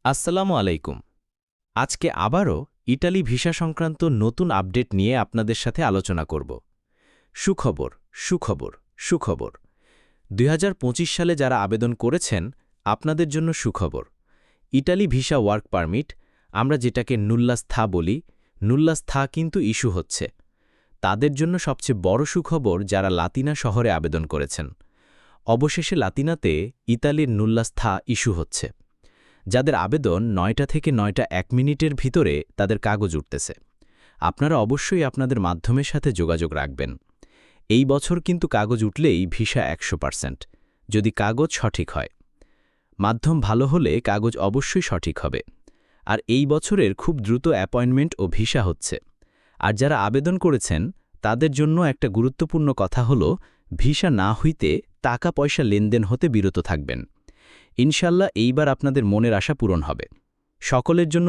আসসালামু আলাইকুম। আজকে আবারও ইটালি ভিসা সংক্রান্ত নতুন আপডেট নিয়ে আপনাদের সাথে আলোচনা করব। সুখবর, সুখবর, সুখবর। ২০২৫ সালে যারা আবেদন করেছেন, আপনাদের জন্য সুখবর। ইটালি ভিসা ওয়ার্ক পারমিট, আমরা যেটাকে নুল্লাস্থা বলি, নুল্লাস্থা কিন্তু ইস্যু হচ্ছে। তাদের জন্য সবচেয়ে বড় সুখবর যারা লাতিনা শহরে আবেদন করেছেন। অবশেষে লাতিনাতে ইতালির নুল্লাস্থা ইস্যু হচ্ছে। যাদের আবেদন ৯টা থেকে ৯টা ১ মিনিটের ভিতরে তাদের কাগজ উঠতেছে। আপনারা অবশ্যই আপনাদের মাধ্যমের সাথে যোগাযোগ রাখবেন। এই বছর কিন্তু কাগজ উঠলেই ভিসা ১০০%, যদি কাগজ সঠিক হয়। মাধ্যম ভালো হলে কাগজ অবশ্যই সঠিক হবে। আর এই বছরের খুব দ্রুত অ্যাপয়েন্টমেন্ট ও ভিসা হচ্ছে। আর যারা আবেদন করেছেন তাদের জন্য একটা গুরুত্বপূর্ণ কথা হলো, ভিসা না হইতে টাকা পয়সা লেনদেন হতে বিরত থাকবেন। ইনশাল্লাহ এইবার আপনাদের মনের আশা পূরণ হবে। সকলের জন্য